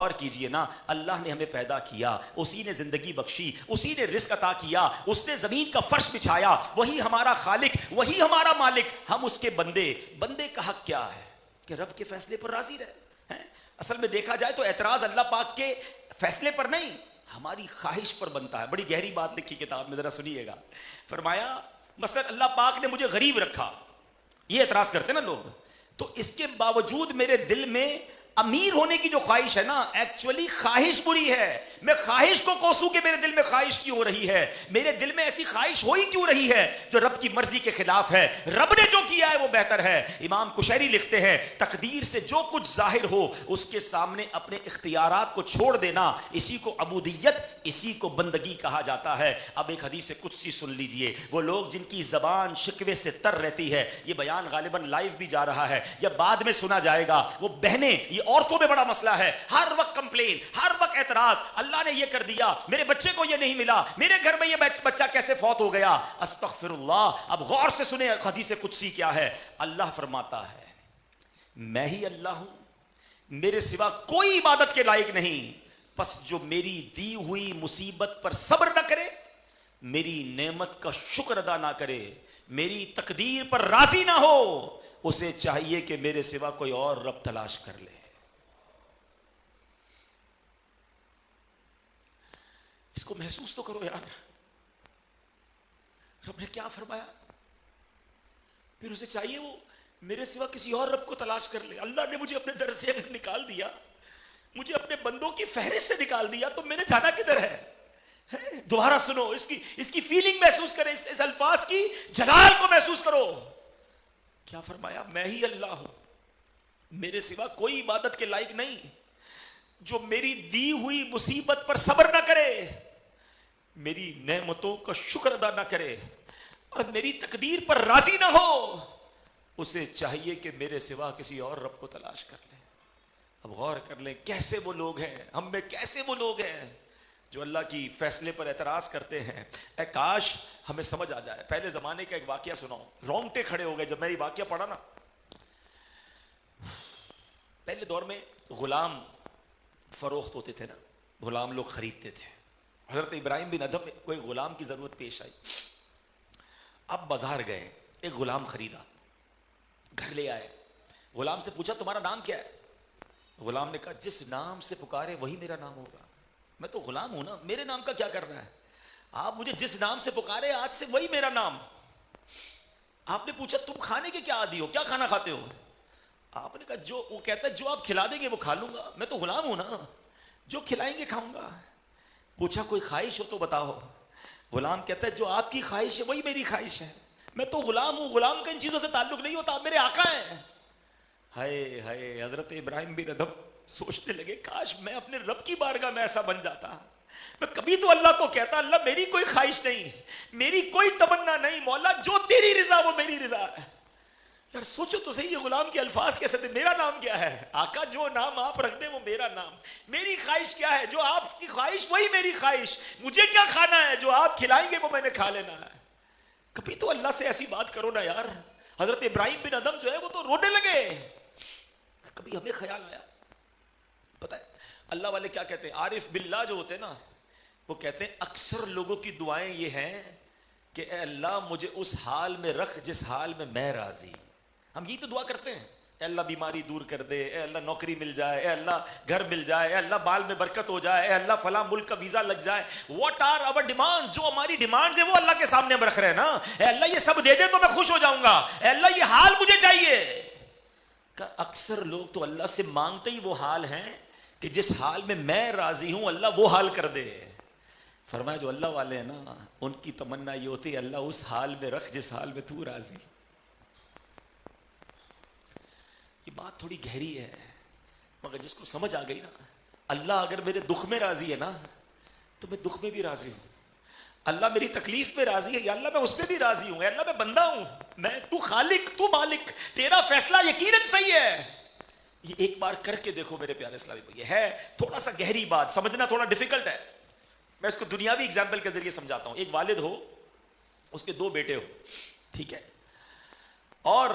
اور کیجئے نا، اللہ نے ہمیں پیدا کیا، اسی نے زندگی بخشی، اسی نے رزق عطا کیا، اس نے زمین کا فرش بچھایا، وہی ہمارا خالق، وہی ہمارا مالک، ہم اس کے بندے۔ بندے کا حق کیا ہے کہ رب کے فیصلے پر راضی رہے ہیں۔ اصل میں دیکھا جائے تو اعتراض اللہ پاک کے فیصلے پر نہیں، ہماری خواہش پر بنتا ہے۔ بڑی گہری بات لکھی کتاب میں، ذرا سنیے گا۔ فرمایا مثلا اللہ پاک نے مجھے غریب رکھا، یہ اعتراض کرتے نا لوگ، تو اس کے باوجود میرے دل میں امیر ہونے کی جو خواہش ہے نا، ایکچولی خواہش بری ہے۔ میں خواہش کو کوسوں کہ میرے دل میں خواہش کیوں ہو رہی ہے، میرے دل میں ایسی خواہش ہو ہی کیوں رہی ہے جو رب کی مرضی کے خلاف ہے۔ رب نے جو کیا ہے وہ بہتر ہے۔ امام کشیری لکھتے ہیں تقدیر سے جو کچھ ظاہر ہو اس کے سامنے اپنے اختیارات کو چھوڑ دینا، اسی کو عبودیت، اسی کو بندگی کہا جاتا ہے۔ اب ایک حدیث قدسی سن لیجئے، وہ لوگ جن کی زبان شکوے سے تر رہتی ہے، یہ بیان غالباً لائیو بھی جا رہا ہے یا بعد میں سنا جائے گا، وہ بہنیں، یہ عورتوں میں بڑا مسئلہ ہے، ہر وقت کمپلین، ہر وقت اعتراض، اللہ نے یہ کر دیا، میرے بچے کو یہ نہیں ملا، میرے گھر میں یہ بچہ کیسے فوت ہو گیا۔ استغفر اللہ۔ اب غور سے سنیں حدیث قدسی کیا ہے۔ اللہ فرماتا ہے میں ہی اللہ ہوں، میرے سوا کوئی عبادت کے لائق نہیں، پس جو میری دی ہوئی مصیبت پر صبر نہ کرے، میری نعمت کا شکر ادا نہ کرے، میری تقدیر پر راضی نہ ہو، اسے چاہیے کہ میرے سوا کوئی اور رب تلاش کر لے۔ اس کو محسوس تو کرو یار، رب نے کیا فرمایا، پھر اسے چاہیے وہ میرے سوا کسی اور رب کو تلاش کر لے۔ اللہ نے مجھے اپنے در سے اگر نکال دیا، مجھے اپنے بندوں کی فہرست سے نکال دیا، تو میں نے جانا کدھر ہے؟ دوبارہ سنو، اس کی فیلنگ محسوس کریں، اس الفاظ کی جلال کو محسوس کرو۔ کیا فرمایا؟ میں ہی اللہ ہوں، میرے سوا کوئی عبادت کے لائق نہیں، جو میری دی ہوئی مصیبت پر صبر نہ کرے، میری نعمتوں کا شکر ادا نہ کرے، اور میری تقدیر پر راضی نہ ہو، اسے چاہیے کہ میرے سوا کسی اور رب کو تلاش کر لے۔ اب غور کر لیں کیسے وہ لوگ ہیں، ہم میں کیسے وہ لوگ ہیں جو اللہ کی فیصلے پر اعتراض کرتے ہیں۔ اے کاش ہمیں سمجھ آ جائے۔ پہلے زمانے کا ایک واقعہ سناؤں، رونگٹے کھڑے ہو گئے جب میں یہ واقعہ پڑھا نا۔ پہلے دور میں غلام فروخت ہوتے تھے نا، غلام لوگ خریدتے تھے۔ حضرت ابراہیم بن ادھم کوئی غلام کی ضرورت پیش آئی، اب بازار گئے، ایک غلام خریدا، گھر لے آئے، غلام سے پوچھا تمہارا نام کیا ہے؟ غلام نے کہا جس نام سے پکارے وہی میرا نام ہوگا، میں تو غلام ہوں نا، میرے نام کا کیا کرنا ہے، آپ مجھے جس نام سے پکارے آج سے وہی میرا نام۔ آپ نے پوچھا تم کھانے کے کیا عادی ہو، کیا کھانا کھاتے ہو؟ آپ نے کہا وہ کہتا ہے جو آپ کھلا دیں گے وہ کھا لوں گا، میں تو غلام ہوں نا، جو کھلائیں گے کھاؤں گا۔ پوچھا کوئی خواہش ہو تو بتاؤ؟ غلام کہتا ہے جو آپ کی خواہش ہے وہی میری خواہش ہے، میں تو غلام ہوں، غلام کا ان چیزوں سے تعلق نہیں ہوتا، آپ میرے آقا ہیں۔ ہائے ہائے، حضرت ابراہیم بن ادھم سوچنے لگے کاش میں اپنے رب کی بارگاہ میں ایسا بن جاتا، میں کبھی تو اللہ کو کہتا اللہ میری کوئی خواہش نہیں، میری کوئی تمنا نہیں، مولا جو تیری رضا وہ میری رضا ہے۔ یار سوچو تو صحیح، یہ غلام کے الفاظ کیسے تھے، میرا نام کیا ہے؟ آقا جو نام آپ رکھ دیں وہ میرا نام، میری خواہش کیا ہے، جو آپ کی خواہش وہی میری خواہش، مجھے کیا کھانا ہے، جو آپ کھلائیں گے وہ میں نے کھا لینا ہے۔ کبھی تو اللہ سے ایسی بات کرو نا یار۔ حضرت ابراہیم بن ادھم جو ہے وہ تو رونے لگے۔ کبھی ہمیں خیال آیا، پتہ ہے اللہ والے کیا کہتے ہیں، عارف باللہ جو ہوتے ہیں نا، وہ کہتے ہیں اکثر لوگوں کی دعائیں یہ ہیں کہ اے اللہ مجھے اس حال میں رکھ جس حال میں میں راضی۔ ہم یہی تو دعا کرتے ہیں، اے اللہ بیماری دور کر دے، اے اللہ نوکری مل جائے، اے اللہ گھر مل جائے، اے اللہ بال میں برکت ہو جائے، اے اللہ فلاں ملک کا ویزا لگ جائے۔ واٹ آر آور ڈیمانڈ، جو ہماری ڈیمانڈز ہیں وہ اللہ کے سامنے ہم رکھ رہے ہیں نا۔ اے اللہ یہ سب دے دے تو میں خوش ہو جاؤں گا، اے اللہ یہ حال مجھے چاہیے۔ اکثر لوگ تو اللہ سے مانگتے ہی وہ حال ہیں کہ جس حال میں میں راضی ہوں اللہ وہ حال کر دے۔ فرمایا جو اللہ والے ہیں نا ان کی تمنا یہ ہوتی ہے اللہ اس حال میں رکھ جس حال میں تو راضی۔ یہ بات تھوڑی گہری ہے مگر جس کو سمجھ آ گئی نا، اللہ اگر میرے دکھ میں راضی ہے نا تو میں دکھ میں بھی راضی ہوں، اللہ میری تکلیف میں راضی ہے یا اللہ میں اس میں بھی راضی ہوں، اللہ میں بندہ ہوں، میں تو خالق تو مالک، تیرا فیصلہ یقیناً صحیح ہے۔ یہ ایک بار کر کے دیکھو میرے پیارے اسلامی بھائی، یہ ہے تھوڑا سا گہری بات، سمجھنا تھوڑا ڈیفیکلٹ ہے، میں اس کو دنیاوی اگزامپل کے ذریعے سمجھاتا ہوں۔ ایک والد ہو، اس کے 2 بیٹے ہو، ٹھیک ہے، اور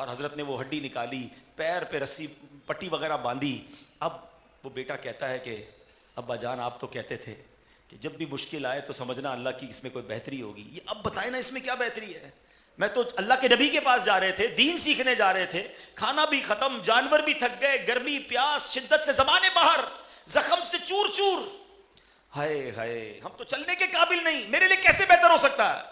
اور حضرت نے وہ ہڈی نکالی, پیر پہ رسی پٹی وغیرہ باندھی. اب وہ بیٹا کہتا ہے کہ ابا جان آپ تو کہتے تھے کہ جب بھی مشکل آئے تو سمجھنا اللہ کی اس میں کوئی بہتری ہوگی. یہ اب بتائیں نا اس میں کیا بہتری ہے؟ میں تو اللہ کے نبی کے پاس جا رہے تھے, دین سیکھنے جا رہے تھے, کھانا بھی ختم, جانور بھی تھک گئے, گرمی پیاس شدت سے زبانیں باہر, زخم سے چور چور, ہائے ہائے ہم تو چلنے کے قابل نہیں, میرے لیے کیسے بہتر ہو سکتا ہے؟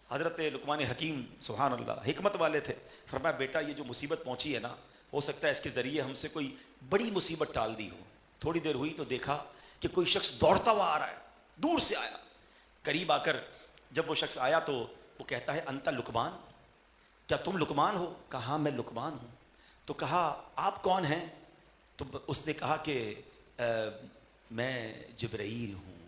حضرت لقمان حکیم سبحان اللہ حکمت والے تھے, فرمایا بیٹا یہ جو مصیبت پہنچی ہے نا, ہو سکتا ہے اس کے ذریعے ہم سے کوئی بڑی مصیبت ٹال دی ہو. تھوڑی دیر ہوئی تو دیکھا کہ کوئی شخص دوڑتا ہوا آ رہا ہے, دور سے آیا. قریب آ کر جب وہ شخص آیا تو وہ کہتا ہے انت لقمان, کیا تم لقمان ہو؟ کہا ہاں میں لقمان ہوں. تو کہا آپ کون ہیں؟ تو اس نے کہا کہ میں جبرائیل ہوں,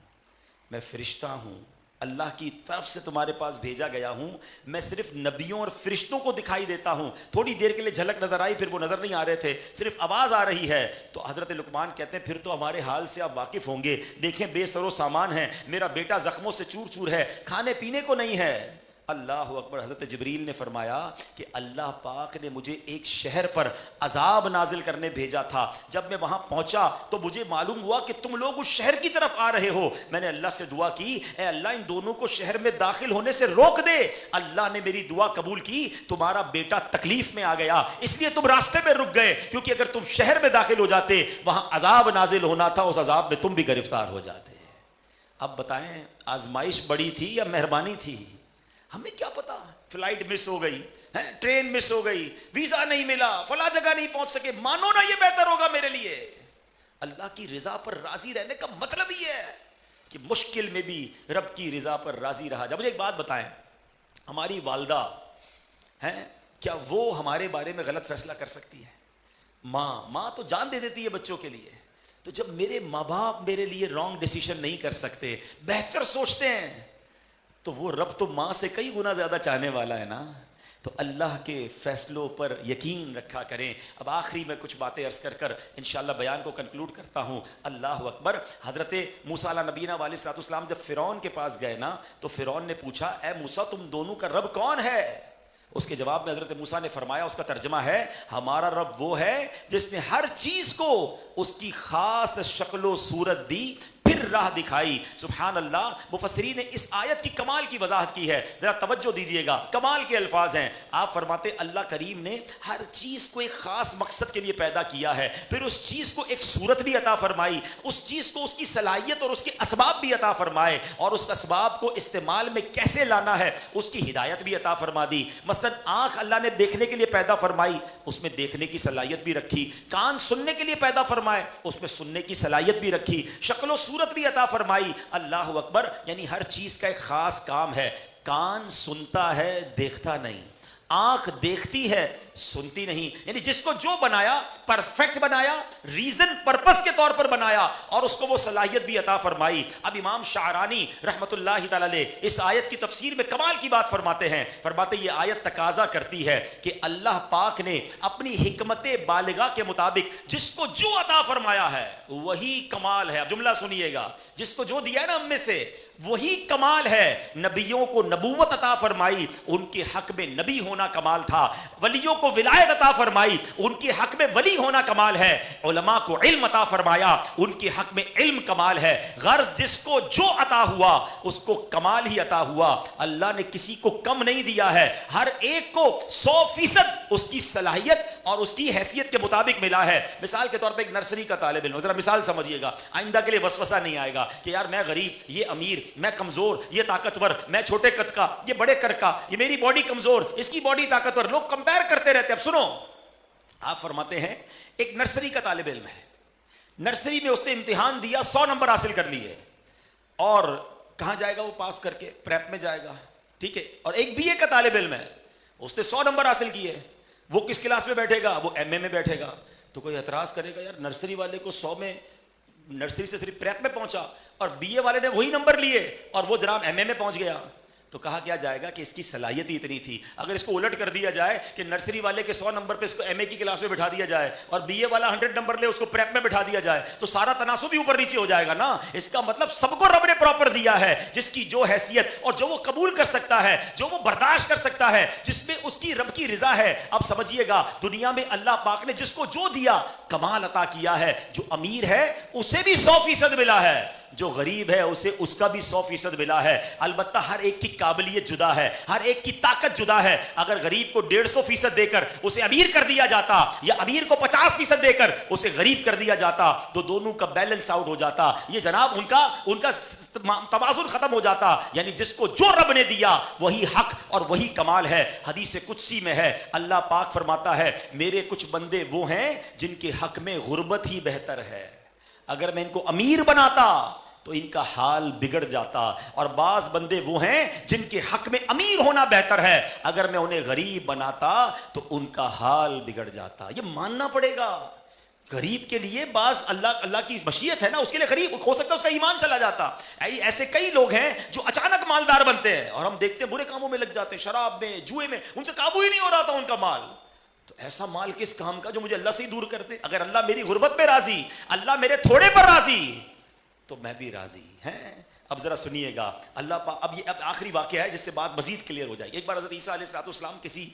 میں فرشتہ ہوں, اللہ کی طرف سے تمہارے پاس بھیجا گیا ہوں. میں صرف نبیوں اور فرشتوں کو دکھائی دیتا ہوں. تھوڑی دیر کے لیے جھلک نظر آئی, پھر وہ نظر نہیں آ رہے تھے, صرف آواز آ رہی ہے. تو حضرت لقمان کہتے ہیں پھر تو ہمارے حال سے آپ واقف ہوں گے, دیکھیں بے سر و سامان ہے, میرا بیٹا زخموں سے چور چور ہے, کھانے پینے کو نہیں ہے. اللہ اکبر. حضرت جبریل نے فرمایا کہ اللہ پاک نے مجھے ایک شہر پر عذاب نازل کرنے بھیجا تھا. جب میں وہاں پہنچا تو مجھے معلوم ہوا کہ تم لوگ اس شہر کی طرف آ رہے ہو. میں نے اللہ سے دعا کی, اے اللہ ان دونوں کو شہر میں داخل ہونے سے روک دے. اللہ نے میری دعا قبول کی, تمہارا بیٹا تکلیف میں آ گیا, اس لیے تم راستے میں رک گئے, کیونکہ اگر تم شہر میں داخل ہو جاتے وہاں عذاب نازل ہونا تھا, اس عذاب میں تم بھی گرفتار ہو جاتے. اب بتائیں آزمائش بڑی تھی یا مہربانی تھی؟ ہمیں کیا پتا. فلائٹ مس ہو گئی, ٹرین مس ہو گئی, ویزا نہیں ملا, فلاں جگہ نہیں پہنچ سکے, مانو نا یہ بہتر ہوگا میرے لیے. اللہ کی رضا پر راضی رہنے کا مطلب یہ ہے کہ مشکل میں بھی رب کی رضا پر راضی رہا جائے. مجھے ایک بات بتائیں, ہماری والدہ ہیں, کیا وہ ہمارے بارے میں غلط فیصلہ کر سکتی ہے؟ ماں تو جان دے دیتی ہے بچوں کے لیے. تو جب میرے ماں باپ میرے لیے رانگ ڈیسیشن نہیں کر سکتے, بہتر سوچتے ہیں, تو وہ رب تو ماں سے کئی گنا زیادہ چاہنے والا ہے نا. تو اللہ کے فیصلوں پر یقین رکھا کریں. اب آخری میں کچھ باتیں عرض کر انشاءاللہ بیان کو کنکلوڈ کرتا ہوں. اللہ اکبر. حضرت موسیٰ علیہ نبینا علیہ الصلوۃ والسلام جب فرعون کے پاس گئے نا, تو فرعون نے پوچھا اے موسیٰ تم دونوں کا رب کون ہے؟ اس کے جواب میں حضرت موسیٰ نے فرمایا, اس کا ترجمہ ہے ہمارا رب وہ ہے جس نے ہر چیز کو اس کی خاص شکل و صورت دی, پھر راہ دکھائی. سبحان اللہ. مفسرین نے اس آیت کی کمال کی وضاحت کی ہے, ذرا توجہ دیجئے گا, کمال کے الفاظ ہیں. آپ فرماتے اللہ کریم نے ہر چیز کو ایک خاص مقصد کے لیے پیدا کیا ہے, پھر اس چیز کو ایک صورت بھی عطا فرمائی, اس چیز کو اس کی صلاحیت اور اس کے اسباب بھی عطا فرمائے, اور اس اسباب کو استعمال میں کیسے لانا ہے اس کی ہدایت بھی عطا فرما دی. مثلا آنکھ اللہ نے دیکھنے کے لیے پیدا فرمائی, اس میں دیکھنے کی صلاحیت بھی رکھی. کان سننے کے لیے پیدا فرمائے, اس میں سننے کی صلاحیت بھی رکھی. شکل و صورت بھی عطا فرمائی. اللہ اکبر. یعنی ہر چیز کا ایک خاص کام ہے. کان سنتا ہے دیکھتا نہیں, آنکھ دیکھتی ہے سنتی نہیں. یعنی جس کو جو بنایا پرفیکٹ بنایا, ریزن پرپس کے طور پر بنایا, اور اس کو وہ صلاحیت بھی عطا فرمائی. اب امام شعرانی رحمت اللہ تعالی علیہ اس آیت کی تفسیر میں کمال کی بات فرماتے ہیں. فرماتے یہ آیت تقاضا کرتی ہے کہ اللہ پاک نے اپنی حکمت بالغہ کے مطابق جس کو جو عطا فرمایا ہے وہی کمال ہے. اب جملہ سنیے گا, جس کو جو دیا ہے نا ہم میں سے وہی کمال ہے. نبیوں کو نبوت عطا فرمائی, ان کے حق میں نبی ہونا کمال تھا. ولیوں کو ولایت عطا فرمائی, ان کے حق میں ولی ہونا کمال ہے. علماء کو علم عطا فرمایا, ان کے حق میں علم کمال ہے. غرض جس کو جو عطا ہوا اس کو کمال ہی عطا ہوا. اللہ نے کسی کو کم نہیں دیا ہے, ہر ایک کو 100% اس کی صلاحیت اور اس کی حیثیت کے مطابق ملا ہے. مثال کے طور پہ ایک نرسری کا طالب علم, ذرا مثال سمجھیے گا, آئندہ کے لیے وسوسہ نہیں آئے گا کہ یار میں غریب, یہ امیر, میں کمزور, یہ طاقتور, میں چھوٹے قد کا, یہ بڑے قد کا, یہ میری باڈی کمزور, اس کی باڈی طاقتور. لوگ کمپیئر کرتے رہتے. اب سنو, آپ فرماتے ہیں ایک نرسری کا طالب علم ہے, نرسری میں اس نے امتحان دیا, 100 نمبر حاصل کر لیے, اور کہاں جائے گا وہ پاس کر کے؟ پریپ میں جائے گا, ٹھیک ہے. اور ایک بی اے کا طالب علم ہے, اس نے 100 نمبر حاصل کیے, وہ کس کلاس میں بیٹھے گا؟ وہ ایم اے میں بیٹھے گا. تو کوئی اعتراض کرے گا یار نرسری والے کو 100 میں, نرسری سے صرف پریپ میں پہنچا, اور بی اے والے نے وہی نمبر لیے اور وہ جناب ایم اے میں پہنچ گیا. تو کہا کیا جائے گا کہ اس کی صلاحیت ہی اتنی تھی. اگر اس کو الٹ کر دیا جائے کہ نرسری والے کے 100 نمبر پہ اس کو ایم اے کی کلاس میں بٹھا دیا جائے اور بی اے والا 100 نمبر لے اس کو پریپ میں بٹھا دیا جائے تو سارا تناسب بھی اوپر نیچے ہو جائے گا نا. اس کا مطلب سب کو رب نے پراپر دیا ہے, جس کی جو حیثیت اور جو وہ قبول کر سکتا ہے, جو وہ برداشت کر سکتا ہے, جس میں اس کی رب کی رضا ہے. اب سمجھیے گا دنیا میں اللہ پاک نے جس کو جو دیا کمال عطا کیا ہے. جو امیر ہے اسے بھی 100% ملا ہے, جو غریب ہے اسے اس کا بھی 100% ملا ہے. البتہ ہر ایک کی قابلیت جدا ہے, ہر ایک کی طاقت جدا ہے. اگر غریب کو 150% دے کر اسے امیر کر دیا جاتا یا امیر کو 50% دے کر اسے غریب کر دیا جاتا تو دونوں کا بیلنس آؤٹ ہو جاتا. یہ جناب ان کا توازن ختم ہو جاتا. یعنی جس کو جو رب نے دیا وہی حق اور وہی کمال ہے. حدیث قدسی میں ہے, اللہ پاک فرماتا ہے میرے کچھ بندے وہ ہیں جن کے حق میں غربت ہی بہتر ہے. اگر میں ان کو امیر بناتا تو ان کا حال بگڑ جاتا, اور بعض بندے وہ ہیں جن کے حق میں امیر ہونا بہتر ہے, اگر میں انہیں غریب بناتا تو ان کا حال بگڑ جاتا. یہ ماننا پڑے گا. غریب کے لیے بعض اللہ کی مشیت ہے نا, اس کے لیے غریب ہو سکتا ہے اس کا ایمان چلا جاتا. ایسے کئی لوگ ہیں جو اچانک مالدار بنتے ہیں اور ہم دیکھتے ہیں برے کاموں میں لگ جاتے ہیں, شراب میں, جوئے میں, ان سے قابو ہی نہیں ہو رہا تھا ان کا مال. تو ایسا مال کس کام کا جو مجھے اللہ سے ہی دور کر دے. اگر اللہ میری غربت پہ راضی, اللہ میرے تھوڑے پر راضی تو میں بھی راضی ہیں. اب ذرا سنیے گا اللہ پاک. اب آخری واقعہ ہے جس سے بات مزید کلیئر ہو جائے گی. ایک بار حضرت عیسیٰ علیہ السلام کسی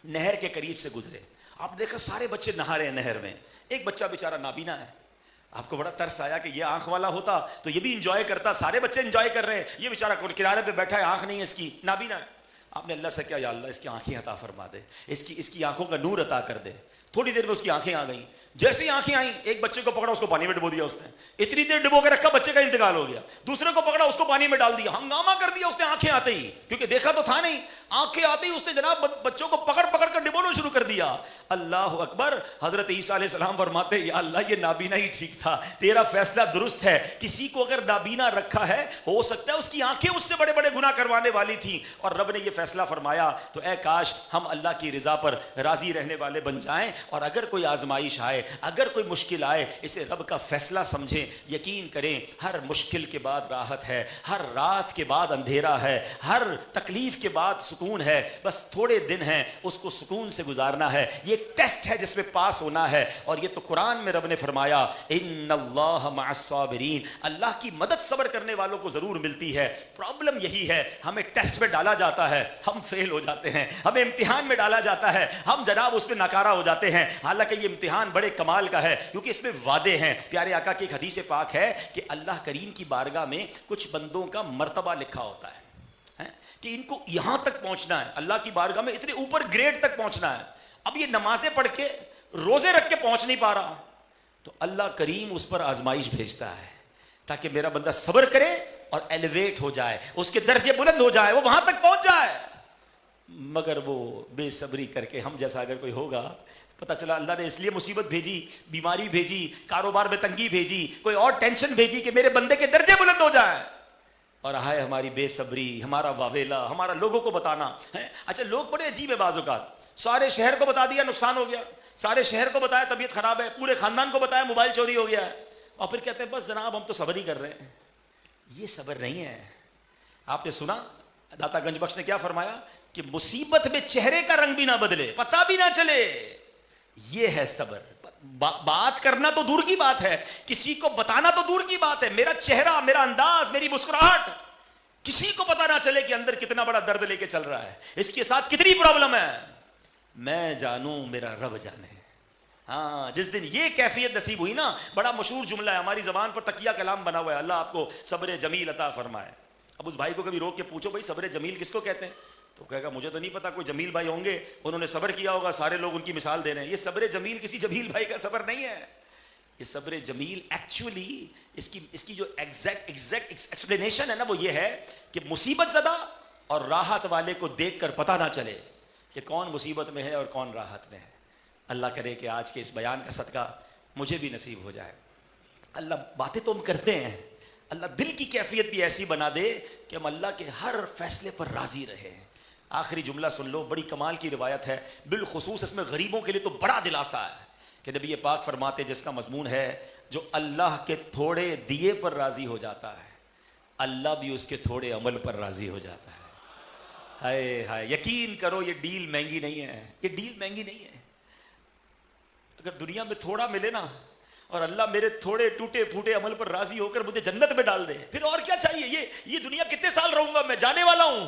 نہر کے قریب سے گزرے. آپ دیکھا سارے بچے نہا رہے ہیں نہر میں, ایک بچہ بیچارہ نابینا ہے. آپ کو بڑا ترس آیا کہ یہ آنکھ والا ہوتا تو یہ بھی انجوائے کرتا. سارے بچے انجوائے کر رہے ہیں, یہ بیچارہ کنارے پہ بیٹھا ہے, آنکھ نہیں ہے اس کی, نابینا ہے. آپ نے اللہ سے کیا, یا اللہ اس کی آنکھیں عطا فرما دے, اس کی آنکھوں کا نور عطا کر دے. تھوڑی دیر میں اس کی آنکھیں آ گئیں. جیسے ہی آنکھیں آئیں ایک بچے کو پکڑا, اس کو پانی میں ڈبو دیا اس نے. اتنی دیر ڈبو کے رکھا, بچے کا انتقال ہو گیا. دوسرے کو پکڑا, اس کو پانی میں ڈال دیا. ہنگامہ کر دیا اس نے آنکھیں آتے ہی, کیونکہ دیکھا تو تھا نہیں. آنکھیں آتے ہی اس نے جناب بچوں کو پکڑ کر ڈبونا شروع کر دیا. اللہ اکبر. حضرت عیسیٰ علیہ السلام فرماتے یا اللہ یہ نابینا ہی ٹھیک تھا, تیرا فیصلہ درست ہے. کسی کو اگر نابینا رکھا ہے ہو سکتا ہے اس کی آنکھیں اس سے بڑے بڑے گناہ کروانے والی تھیں, اور رب نے یہ فیصلہ فرمایا. تو اے کاش ہم اللہ کی رضا پر راضی رہنے والے بن جائیں, اور اگر کوئی آزمائش آئے, اگر کوئی مشکل آئے, اسے رب کا فیصلہ سمجھیں. یقین کریں ہر مشکل کے بعد راحت ہے, ہر رات کے بعد اندھیرا ہے, ہر تکلیف کے بعد سکون ہے. بس تھوڑے دن ہیں, اس کو سکون سے گزارنا ہے. یہ ایک ٹیسٹ ہے جس میں پاس ہونا ہے. اور یہ تو قرآن میں رب نے فرمایا ان اللہ مع الصابرین, اللہ کی مدد صبر کرنے والوں کو ضرور ملتی ہے. پرابلم یہی ہے, ہمیں ٹیسٹ میں ڈالا جاتا ہے, ہم فیل ہو جاتے ہیں. ہمیں امتحان میں ڈالا جاتا ہے, ہم جناب اس میں ناکارہ ہو جاتے ہیں. حالانکہ یہ امتحان بڑے کمال کا ہے, کیونکہ اس میں وعدے ہیں. پیارے آقا کی ایک حدیث پاک ہے کہ اللہ کریم کی بارگاہ میں کچھ بندوں کا مرتبہ لکھا ہوتا ہے کہ ان کو یہاں تک پہنچنا ہے, اللہ کی بارگاہ میں اتنے اوپر گریڈ تک پہنچنا ہے. اب یہ نمازیں پڑھ کے روزے رکھ کے پہنچ نہیں پا رہا, تو اللہ کریم اس پر آزمائش بھیجتا ہے تاکہ میرا بندہ صبر کرے اور ایلیویٹ ہو جائے, اس کے درجے بلند ہو جائے, وہ وہاں تک پہنچ جائے. مگر وہ بے صبری کر کے, ہم جیسا اگر کوئی ہوگا, پتہ چلا اللہ نے اس لیے مصیبت بھیجی, بیماری بھیجی, کاروبار میں تنگی بھیجی, کوئی اور ٹینشن بھیجی کہ میرے بندے کے درجے بلند ہو جائیں. اور ہائے ہماری بے صبری, ہمارا واویلا, ہمارا لوگوں کو بتانا ہے. اچھا لوگ بڑے عجیب ہے بعض اوقات, سارے شہر کو بتا دیا نقصان ہو گیا, سارے شہر کو بتایا طبیعت خراب ہے, پورے خاندان کو بتایا موبائل چوری ہو گیا ہے, اور پھر کہتے ہیں بس جناب ہم تو صبر ہی کر رہے ہیں. یہ صبر نہیں ہے. آپ نے سنا داتا گنج بخش نے کیا فرمایا کہ مصیبت میں چہرے کا رنگ بھی نہ بدلے, پتہ بھی نہ چلے, یہ ہے صبر. بات کرنا تو دور کی بات ہے, کسی کو بتانا تو دور کی بات ہے. میرا چہرہ, میرا انداز, میری مسکراہٹ کسی کو پتہ نہ چلے کہ اندر کتنا بڑا درد لے کے چل رہا ہے, اس کے ساتھ کتنی پرابلم ہے. میں جانوں میرا رب جانے. ہاں جس دن یہ کیفیت نصیب ہوئی نا, بڑا مشہور جملہ ہے ہماری زبان پر, تقیہ کلام بنا ہوا ہے, اللہ آپ کو صبر جمیل عطا فرمائے. اب اس بھائی کو کبھی روک کے پوچھو بھائی صبر جمیل کس کو کہتے ہیں, تو کہے گا مجھے تو نہیں پتا, کوئی جمیل بھائی ہوں گے انہوں نے صبر کیا ہوگا, سارے لوگ ان کی مثال دے رہے ہیں. یہ صبر جمیل کسی جمیل بھائی کا صبر نہیں ہے. یہ صبر جمیل ایکچولی اس کی جو ایگزیکٹ ایکسپلینیشن ہے نا, وہ یہ ہے کہ مصیبت زدہ اور راحت والے کو دیکھ کر پتہ نہ چلے کہ کون مصیبت میں ہے اور کون راحت میں ہے. اللہ کرے کہ آج کے اس بیان کا صدقہ مجھے بھی نصیب ہو جائے. اللہ باتیں تو ہم کرتے ہیں, اللہ دل کی کیفیت بھی ایسی بنا دے کہ ہم اللہ کے ہر فیصلے پر راضی رہیں. آخری جملہ سن لو, بڑی کمال کی روایت ہے, بالخصوص اس میں غریبوں کے لیے تو بڑا دلاسا ہے کہ نبی پاک فرماتے, جس کا مضمون ہے جو اللہ کے تھوڑے دیے پر راضی ہو جاتا ہے اللہ بھی اس کے تھوڑے عمل پر راضی ہو جاتا ہے. ہائے ہائے, یقین کرو یہ ڈیل مہنگی نہیں ہے, یہ ڈیل مہنگی نہیں ہے. اگر دنیا میں تھوڑا ملے نا اور اللہ میرے تھوڑے ٹوٹے پھوٹے عمل پر راضی ہو کر مجھے جنت میں ڈال دے, پھر اور کیا چاہیے. یہ دنیا کتنے سال رہوں گا, میں جانے والا ہوں.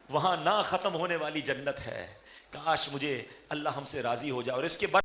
وہاں نہ ختم ہونے والی جنت ہے. کاش مجھے اللہ ہم سے راضی ہو جائے. اور اس کے بعد